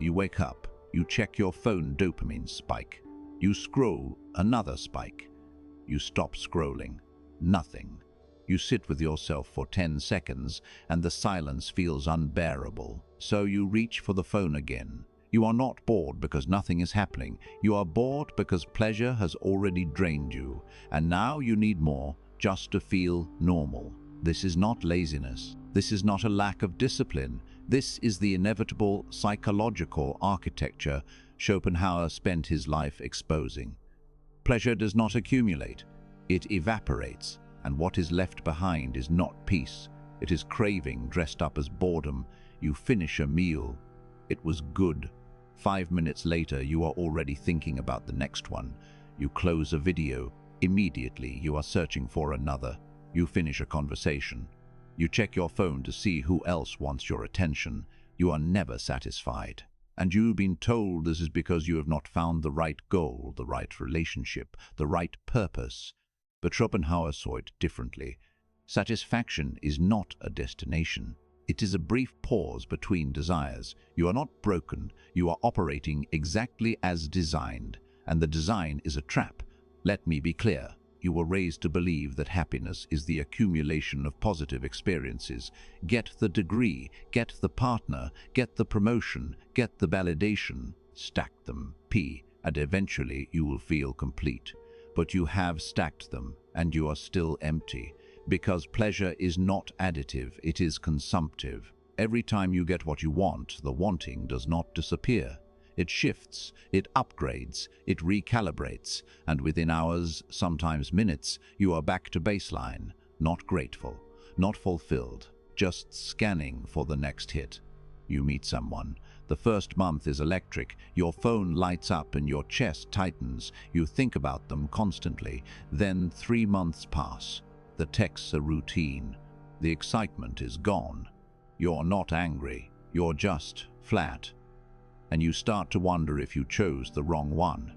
You wake up, you check your phone, dopamine spike. You scroll, another spike. You stop scrolling, nothing. You sit with yourself for 10 seconds and the silence feels unbearable. So you reach for the phone again. You are not bored because nothing is happening. You are bored because pleasure has already drained you, and now you need more just to feel normal. This is not laziness. This is not a lack of discipline. This is the inevitable psychological architecture Schopenhauer spent his life exposing. Pleasure does not accumulate. It evaporates, and what is left behind is not peace. It is craving dressed up as boredom. You finish a meal. It was good. 5 minutes later, you are already thinking about the next one. You close a video. Immediately, you are searching for another. You finish a conversation. You check your phone to see who else wants your attention. You are never satisfied. And you've been told this is because you have not found the right goal, the right relationship, the right purpose. But Schopenhauer saw it differently. Satisfaction is not a destination. It is a brief pause between desires. You are not broken. You are operating exactly as designed. And the design is a trap. Let me be clear. You were raised to believe that happiness is the accumulation of positive experiences. Get the degree, get the partner, get the promotion, get the validation, stack them, and eventually you will feel complete. But you have stacked them, and you are still empty. Because pleasure is not additive, it is consumptive. Every time you get what you want, the wanting does not disappear. It shifts, it upgrades, it recalibrates, and within hours, sometimes minutes, you are back to baseline, not grateful, not fulfilled, just scanning for the next hit. You meet someone. The first month is electric. Your phone lights up and your chest tightens. You think about them constantly. Then 3 months pass. The texts are routine. The excitement is gone. You're not angry. You're just flat. And you start to wonder if you chose the wrong one.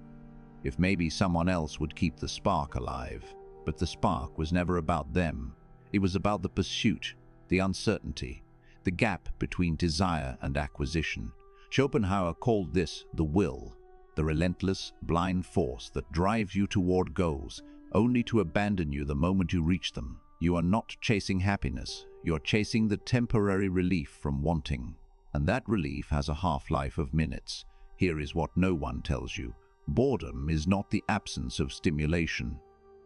If maybe someone else would keep the spark alive. But the spark was never about them. It was about the pursuit, the uncertainty, the gap between desire and acquisition. Schopenhauer called this the will, the relentless, blind force that drives you toward goals, only to abandon you the moment you reach them. You are not chasing happiness. You're chasing the temporary relief from wanting. And that relief has a half-life of minutes. Here is what no one tells you. Boredom is not the absence of stimulation.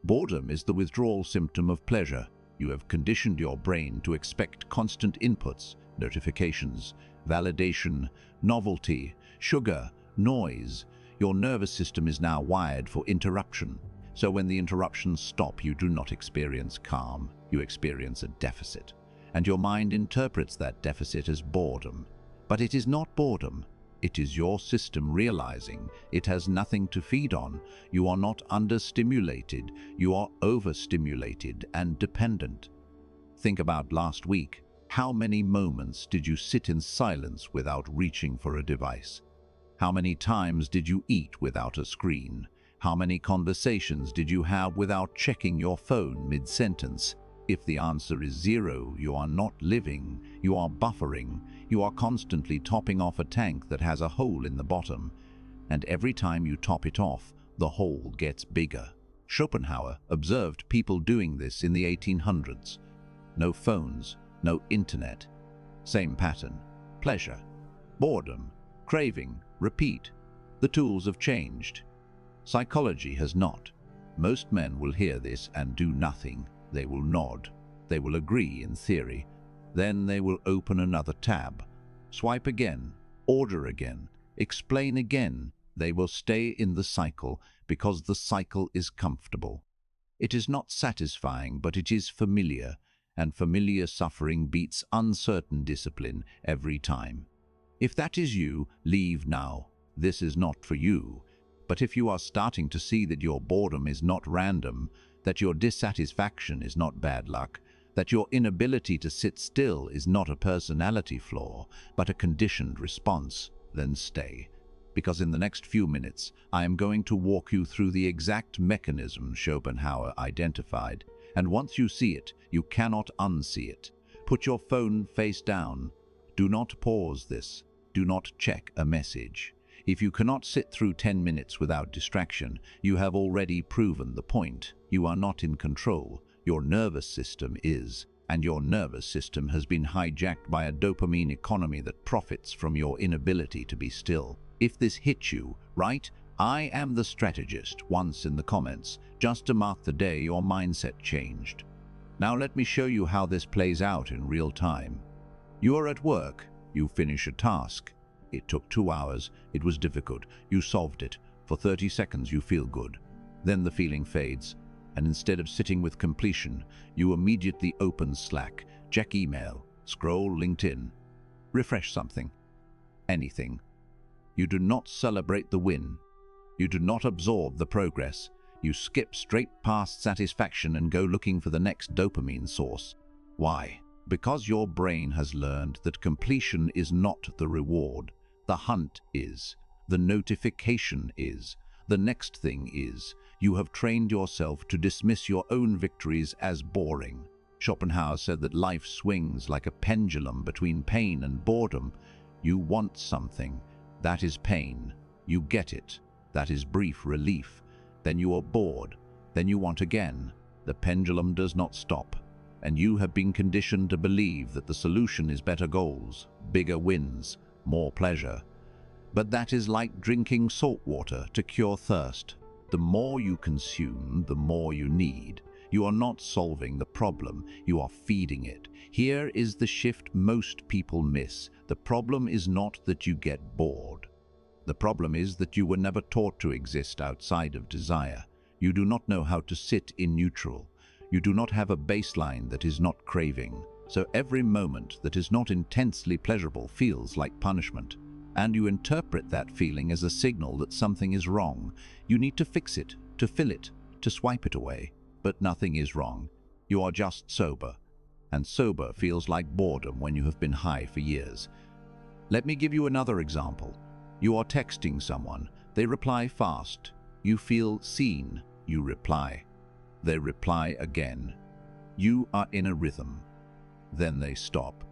Boredom is the withdrawal symptom of pleasure. You have conditioned your brain to expect constant inputs, notifications, validation, novelty, sugar, noise. Your nervous system is now wired for interruption. So when the interruptions stop, you do not experience calm. You experience a deficit. And your mind interprets that deficit as boredom. But it is not boredom. It is your system realizing it has nothing to feed on. You are not understimulated. You are overstimulated and dependent. Think about last week. How many moments did you sit in silence without reaching for a device? How many times did you eat without a screen? How many conversations did you have without checking your phone mid-sentence? If the answer is 0, you are not living, you are buffering, you are constantly topping off a tank that has a hole in the bottom. And every time you top it off, the hole gets bigger. Schopenhauer observed people doing this in the 1800s. No phones, no internet. Same pattern. Pleasure, boredom, craving, repeat. The tools have changed. Psychology has not. Most men will hear this and do nothing. They will nod. They will agree in theory. Then they will open another tab. Swipe again. Order again. Explain again. They will stay in the cycle because the cycle is comfortable. It is not satisfying, but it is familiar, and familiar suffering beats uncertain discipline every time. If that is you, leave now. This is not for you. But if you are starting to see that your boredom is not random, that your dissatisfaction is not bad luck, that your inability to sit still is not a personality flaw, but a conditioned response, then stay. Because in the next few minutes, I am going to walk you through the exact mechanism Schopenhauer identified. And once you see it, you cannot unsee it. Put your phone face down. Do not pause this. Do not check a message. If you cannot sit through 10 minutes without distraction, you have already proven the point. You are not in control. Your nervous system is, and your nervous system has been hijacked by a dopamine economy that profits from your inability to be still. If this hits you, write, "I am the strategist," once in the comments, just to mark the day your mindset changed. Now let me show you how this plays out in real time. You are at work. You finish a task. It took 2 hours. It was difficult. You solved it. For 30 seconds you feel good. Then the feeling fades, and instead of sitting with completion, you immediately open Slack, check email, scroll LinkedIn, refresh something, anything. You do not celebrate the win. You do not absorb the progress. You skip straight past satisfaction and go looking for the next dopamine source. Why? Because your brain has learned that completion is not the reward. The hunt is. The notification is. The next thing is. You have trained yourself to dismiss your own victories as boring. Schopenhauer said that life swings like a pendulum between pain and boredom. You want something. That is pain. You get it. That is brief relief. Then you are bored. Then you want again. The pendulum does not stop. And you have been conditioned to believe that the solution is better goals, bigger wins, more pleasure. But that is like drinking salt water to cure thirst. The more you consume, the more you need. You are not solving the problem, you are feeding it. Here is the shift most people miss. The problem is not that you get bored. The problem is that you were never taught to exist outside of desire. You do not know how to sit in neutral. You do not have a baseline that is not craving. So every moment that is not intensely pleasurable feels like punishment. And you interpret that feeling as a signal that something is wrong. You need to fix it, to fill it, to swipe it away. But nothing is wrong. You are just sober. And sober feels like boredom when you have been high for years. Let me give you another example. You are texting someone. They reply fast. You feel seen. You reply. They reply again. You are in a rhythm. Then they stop.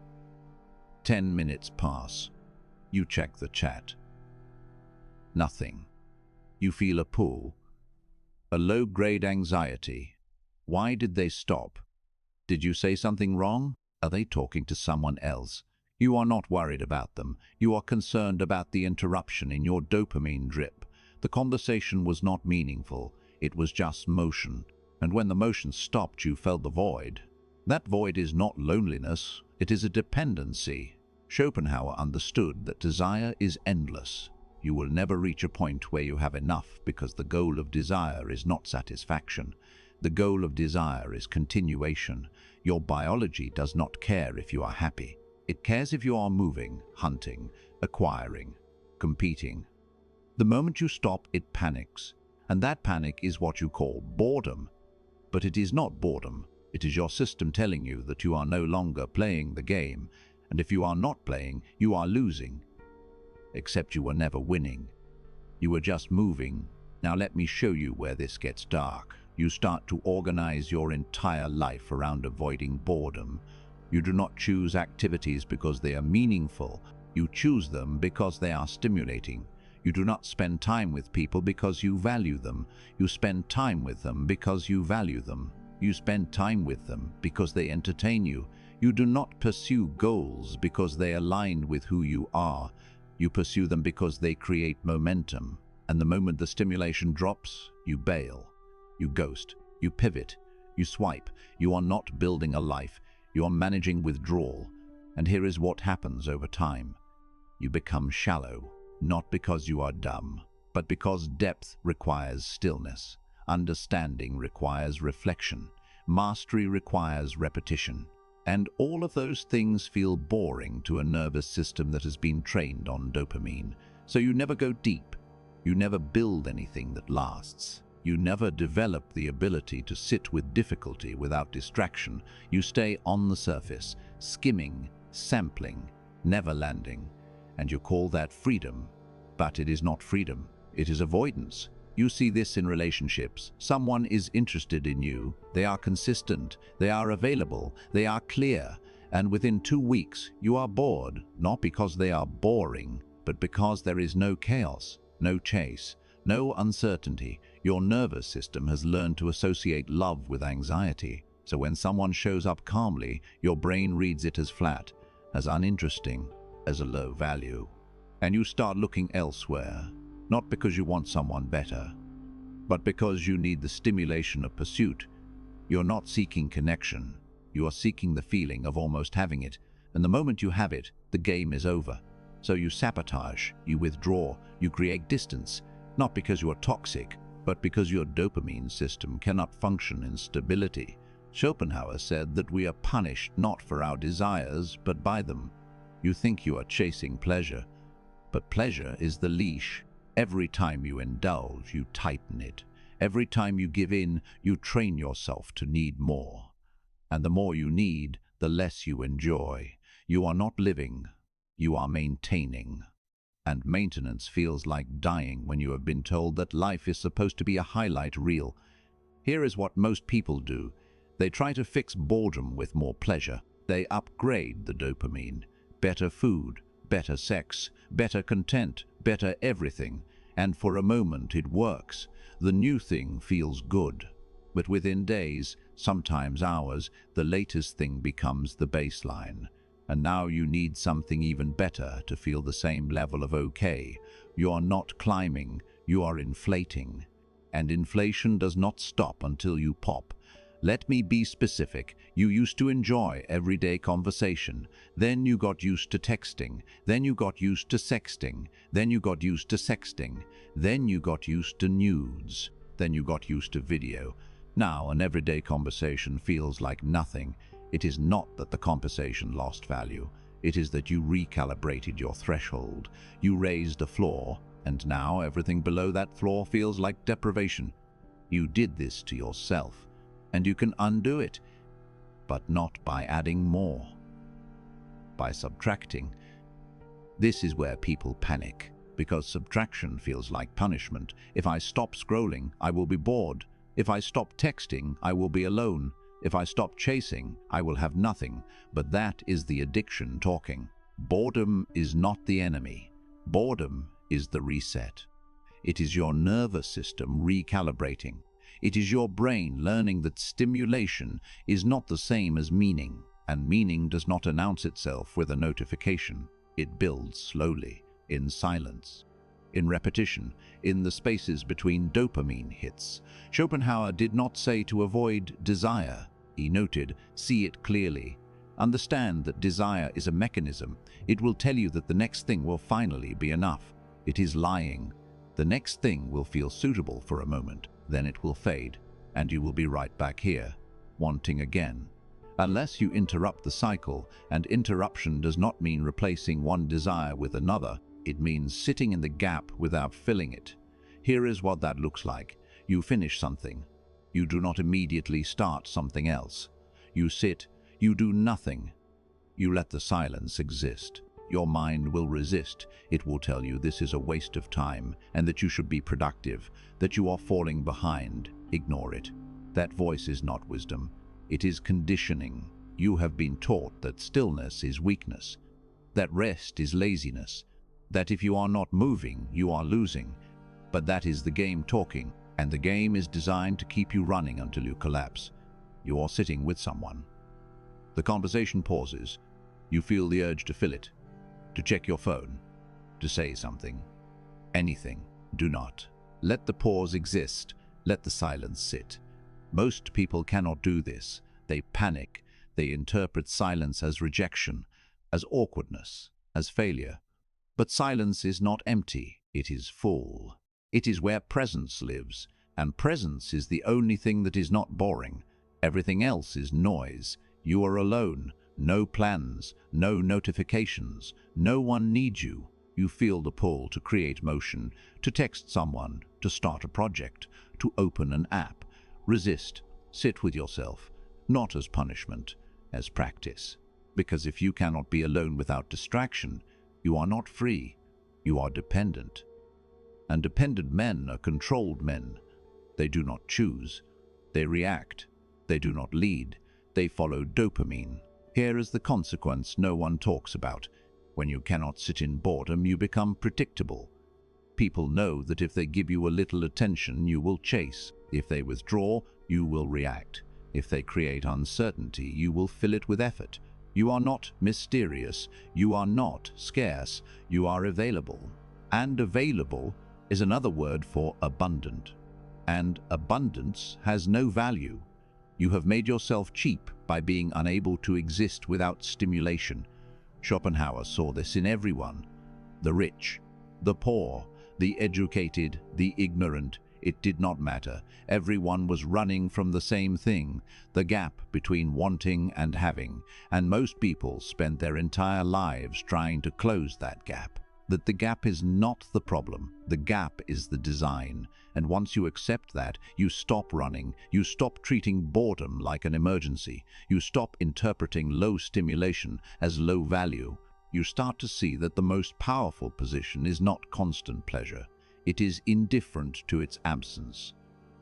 10 minutes pass. You check the chat. Nothing. You feel a pull. A low-grade anxiety. Why did they stop? Did you say something wrong? Are they talking to someone else? You are not worried about them. You are concerned about the interruption in your dopamine drip. The conversation was not meaningful. It was just motion. And when the motion stopped, you felt the void. That void is not loneliness. It is a dependency. Schopenhauer understood that desire is endless. You will never reach a point where you have enough because the goal of desire is not satisfaction. The goal of desire is continuation. Your biology does not care if you are happy. It cares if you are moving, hunting, acquiring, competing. The moment you stop, it panics. And that panic is what you call boredom. But it is not boredom. It is your system telling you that you are no longer playing the game. And if you are not playing, you are losing. Except you were never winning. You were just moving. Now let me show you where this gets dark. You start to organize your entire life around avoiding boredom. You do not choose activities because they are meaningful. You choose them because they are stimulating. You do not spend time with people because you value them. You spend time with them because you value them. You spend time with them because they entertain you. You do not pursue goals because they align with who you are. You pursue them because they create momentum. And the moment the stimulation drops, you bail. You ghost. You pivot. You swipe. You are not building a life. You are managing withdrawal. And here is what happens over time. You become shallow, not because you are dumb, but because depth requires stillness. Understanding requires reflection. Mastery requires repetition. And all of those things feel boring to a nervous system that has been trained on dopamine. So you never go deep. You never build anything that lasts. You never develop the ability to sit with difficulty without distraction. You stay on the surface, skimming, sampling, never landing. And you call that freedom. But it is not freedom. It is avoidance. You see this in relationships. Someone is interested in you. They are consistent. They are available. They are clear. And within 2 weeks, you are bored, not because they are boring, but because there is no chaos, no chase, no uncertainty. Your nervous system has learned to associate love with anxiety. So when someone shows up calmly, your brain reads it as flat, as uninteresting, as a low value. And you start looking elsewhere, not because you want someone better, but because you need the stimulation of pursuit. You're not seeking connection. You are seeking the feeling of almost having it. And the moment you have it, the game is over. So you sabotage, you withdraw, you create distance, not because you are toxic, but because your dopamine system cannot function in stability. Schopenhauer said that we are punished not for our desires, but by them. You think you are chasing pleasure, but pleasure is the leash. Every time you indulge, you tighten it. Every time you give in, you train yourself to need more. And the more you need, the less you enjoy. You are not living, you are maintaining. And maintenance feels like dying when you have been told that life is supposed to be a highlight reel. Here is what most people do. They try to fix boredom with more pleasure. They upgrade the dopamine. Better food, better sex, better content, better everything. And for a moment it works. The new thing feels good. But within days, sometimes hours, the latest thing becomes the baseline. And now you need something even better to feel the same level of okay. You are not climbing, you are inflating. And inflation does not stop until you pop. Let me be specific. You used to enjoy everyday conversation. Then you got used to texting. Then you got used to sexting. Then you got used to sexting. Then you got used to nudes. Then you got used to video. Now an everyday conversation feels like nothing. It is not that the conversation lost value. It is that you recalibrated your threshold. You raised a floor, and now everything below that floor feels like deprivation. You did this to yourself, and you can undo it, but not by adding more. By subtracting. This is where people panic, because subtraction feels like punishment. If I stop scrolling, I will be bored. If I stop texting, I will be alone. If I stop chasing, I will have nothing. But that is the addiction talking. Boredom is not the enemy. Boredom is the reset. It is your nervous system recalibrating. It is your brain learning that stimulation is not the same as meaning, and meaning does not announce itself with a notification. It builds slowly, in silence, in repetition, in the spaces between dopamine hits. Schopenhauer did not say to avoid desire. He noted, see it clearly. Understand that desire is a mechanism. It will tell you that the next thing will finally be enough. It is lying. The next thing will feel suitable for a moment, then it will fade, and you will be right back here, wanting again. Unless you interrupt the cycle, and interruption does not mean replacing one desire with another, it means sitting in the gap without filling it. Here is what that looks like. You finish something. You do not immediately start something else. You sit, you do nothing. You let the silence exist. Your mind will resist. It will tell you this is a waste of time and that you should be productive, that you are falling behind. Ignore it. That voice is not wisdom. It is conditioning. You have been taught that stillness is weakness, that rest is laziness, that if you are not moving, you are losing. But that is the game talking, and the game is designed to keep you running until you collapse. You are sitting with someone. The conversation pauses. You feel the urge to fill it, to check your phone, to say something. Anything. Do not. Let the pause exist. Let the silence sit. Most people cannot do this. They panic. They interpret silence as rejection, as awkwardness, as failure. But silence is not empty. It is full. It is where presence lives, and presence is the only thing that is not boring. Everything else is noise. You are alone. No plans, no notifications. No one needs you. You feel the pull to create motion, to text someone, to start a project, to open an app. Resist. Sit with yourself, not as punishment, as practice. Because if you cannot be alone without distraction, you are not free. You are dependent. And dependent men are controlled men. They do not choose. They react. They do not lead. They follow dopamine. Here is the consequence no one talks about. When you cannot sit in boredom, you become predictable. People know that if they give you a little attention, you will chase. If they withdraw, you will react. If they create uncertainty, you will fill it with effort. You are not mysterious. You are not scarce. You are available. And available is another word for abundant. And abundance has no value. You have made yourself cheap by being unable to exist without stimulation. Schopenhauer saw this in everyone. The rich, the poor, the educated, the ignorant. It did not matter. Everyone was running from the same thing, the gap between wanting and having, and most people spend their entire lives trying to close that gap. That the gap is not the problem, the gap is the design. And once you accept that, you stop running, you stop treating boredom like an emergency, you stop interpreting low stimulation as low value. You start to see that the most powerful position is not constant pleasure. It is indifferent to its absence.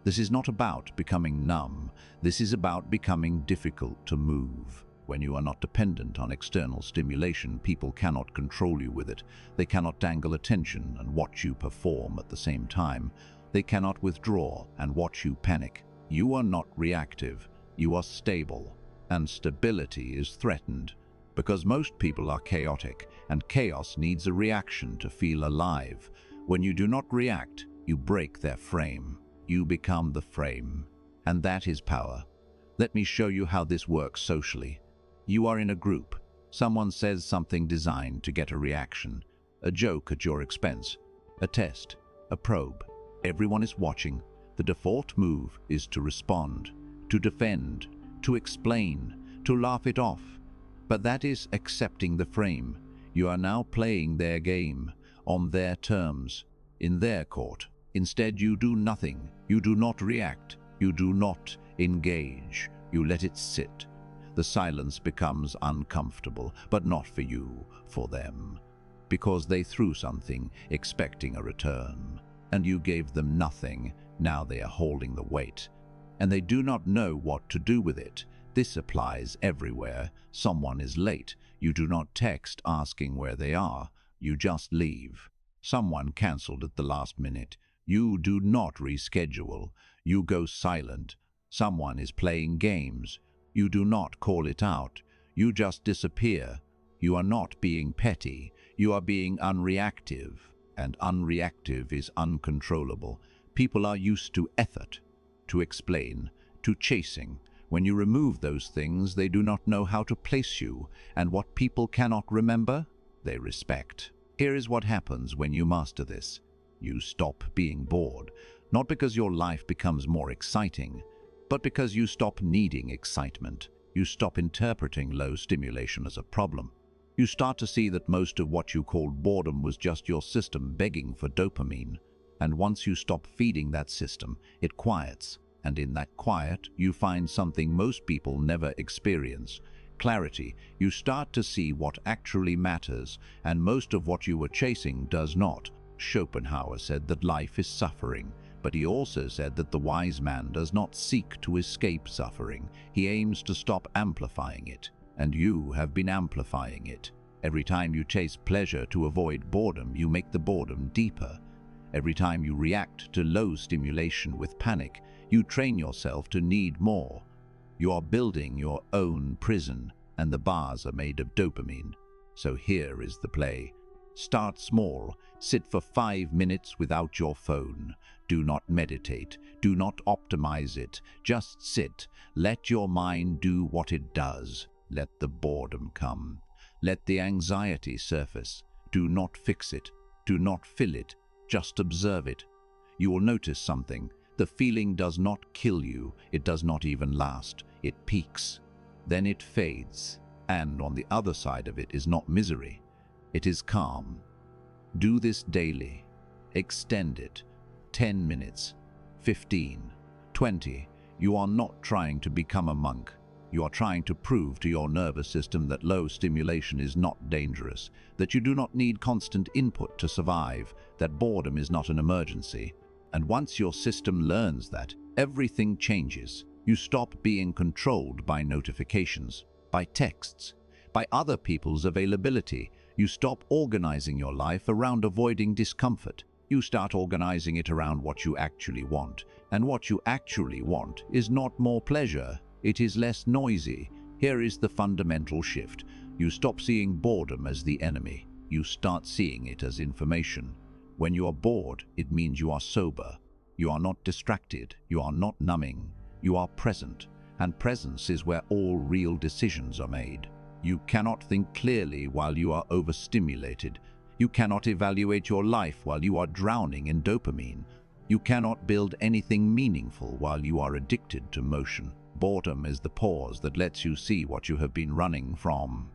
This is not about becoming numb. This is about becoming difficult to move. When you are not dependent on external stimulation, people cannot control you with it. They cannot dangle attention and watch you perform at the same time. They cannot withdraw and watch you panic. You are not reactive. You are stable. And stability is threatened. Because most people are chaotic, and chaos needs a reaction to feel alive. When you do not react, you break their frame. You become the frame. And that is power. Let me show you how this works socially. You are in a group. Someone says something designed to get a reaction. A joke at your expense. A test. A probe. Everyone is watching. The default move is to respond, to defend, to explain, to laugh it off. But that is accepting the frame. You are now playing their game, on their terms, in their court. Instead, you do nothing. You do not react. You do not engage. You let it sit. The silence becomes uncomfortable, but not for you, for them. Because they threw something, expecting a return. And you gave them nothing. Now they are holding the weight. And they do not know what to do with it. This applies everywhere. Someone is late. You do not text asking where they are. You just leave. Someone cancelled at the last minute. You do not reschedule. You go silent. Someone is playing games. You do not call it out. You just disappear. You are not being petty. You are being unreactive. And unreactive is uncontrollable. People are used to effort, to explain, to chasing. When you remove those things, they do not know how to place you, and what people cannot remember, they respect. Here is what happens when you master this. You stop being bored, not because your life becomes more exciting, but because you stop needing excitement. You stop interpreting low stimulation as a problem. You start to see that most of what you called boredom was just your system begging for dopamine. And once you stop feeding that system, it quiets. And in that quiet, you find something most people never experience. Clarity. You start to see what actually matters, and most of what you were chasing does not. Schopenhauer said that life is suffering, but he also said that the wise man does not seek to escape suffering. He aims to stop amplifying it. And you have been amplifying it. Every time you chase pleasure to avoid boredom, you make the boredom deeper. Every time you react to low stimulation with panic, you train yourself to need more. You are building your own prison, and the bars are made of dopamine. So here is the play. Start small. Sit for 5 minutes without your phone. Do not meditate. Do not optimize it. Just sit. Let your mind do what it does. Let the boredom come. Let the anxiety surface. Do not fix it. Do not fill it. Just observe it. You will notice something. The feeling does not kill you. It does not even last. It peaks. Then it fades. And on the other side of it is not misery. It is calm. Do this daily. Extend it. 10 minutes. 15. 20. You are not trying to become a monk. You are trying to prove to your nervous system that low stimulation is not dangerous, that you do not need constant input to survive, that boredom is not an emergency. And once your system learns that, everything changes. You stop being controlled by notifications. by texts, by other people's availability. You stop organizing your life around avoiding discomfort. You start organizing it around what you actually want. And what you actually want is not more pleasure, it is less noisy. Here is the fundamental shift. You stop seeing boredom as the enemy. You start seeing it as information. When you are bored, it means you are sober. You are not distracted. You are not numbing. You are present. And presence is where all real decisions are made. You cannot think clearly while you are overstimulated. You cannot evaluate your life while you are drowning in dopamine. You cannot build anything meaningful while you are addicted to motion. Boredom is the pause that lets you see what you have been running from.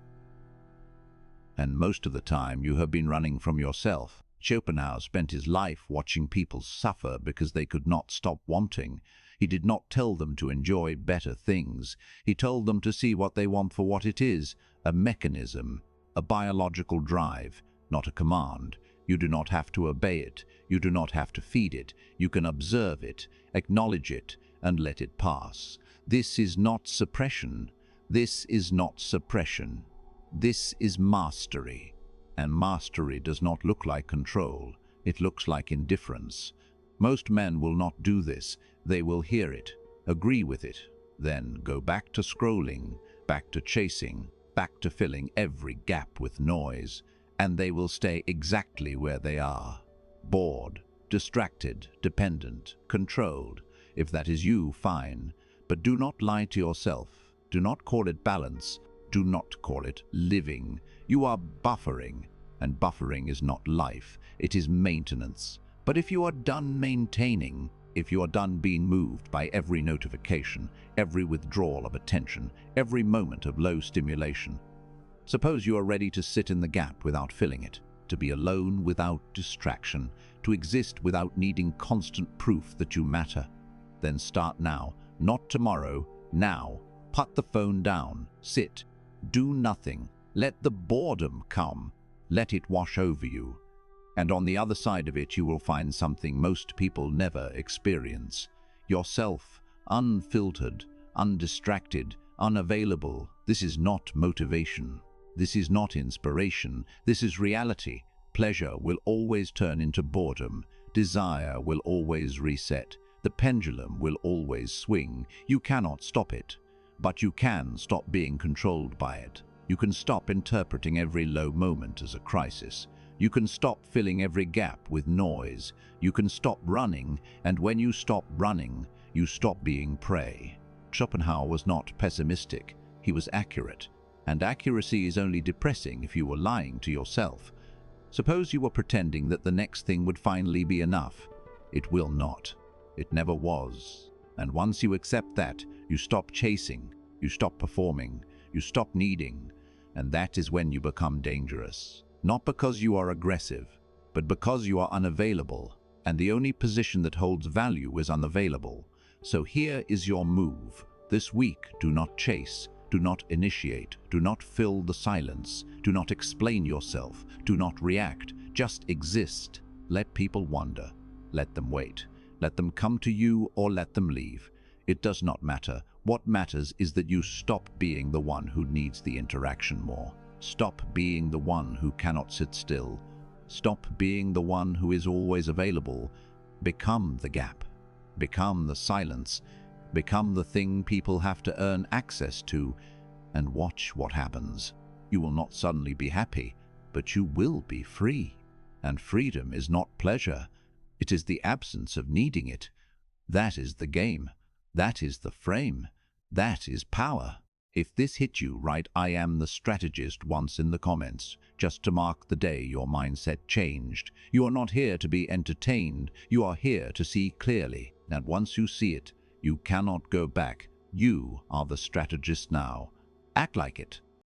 And most of the time you have been running from yourself. Schopenhauer spent his life watching people suffer because they could not stop wanting. He did not tell them to enjoy better things. He told them to see what they want for what it is, a mechanism, a biological drive, not a command. You do not have to obey it. You do not have to feed it. You can observe it, acknowledge it, and let it pass. This is not suppression. This is not suppression. This is mastery. And mastery does not look like control. It looks like indifference. Most men will not do this. They will hear it, agree with it, then go back to scrolling, back to chasing, back to filling every gap with noise, and they will stay exactly where they are. Bored, distracted, dependent, controlled. If that is you, fine. But do not lie to yourself. Do not call it balance. Do not call it living. You are buffering, and buffering is not life. It is maintenance. But if you are done maintaining, if you are done being moved by every notification, every withdrawal of attention, every moment of low stimulation, suppose you are ready to sit in the gap without filling it, to be alone without distraction, to exist without needing constant proof that you matter. Then start now, not tomorrow, now. Put the phone down, sit, do nothing, let the boredom come, let it wash over you. And on the other side of it you will find something most people never experience. Yourself, unfiltered, undistracted, unavailable. This is not motivation. This is not inspiration. This is reality. Pleasure will always turn into boredom. Desire will always reset. The pendulum will always swing. You cannot stop it, but you can stop being controlled by it. You can stop interpreting every low moment as a crisis. You can stop filling every gap with noise. You can stop running, and when you stop running, you stop being prey. Schopenhauer was not pessimistic. He was accurate. And accuracy is only depressing if you were lying to yourself. Suppose you were pretending that the next thing would finally be enough. It will not. It never was. And once you accept that, you stop chasing, you stop performing, you stop needing, and that is when you become dangerous. Not because you are aggressive, but because you are unavailable, and the only position that holds value is unavailable. So here is your move. This week, do not chase, do not initiate, do not fill the silence, do not explain yourself, do not react, just exist. Let people wonder, let them wait, let them come to you or let them leave. It does not matter. What matters is that you stop being the one who needs the interaction more. Stop being the one who cannot sit still. Stop being the one who is always available. Become the gap. Become the silence. Become the thing people have to earn access to, and watch what happens. You will not suddenly be happy, but you will be free. And freedom is not pleasure. It is the absence of needing it. That is the game. That is the frame. That is power. If this hit you right, I am the strategist once in the comments, just to mark the day your mindset changed. You are not here to be entertained. You are here to see clearly. And once you see it, you cannot go back. You are the strategist now. Act like it.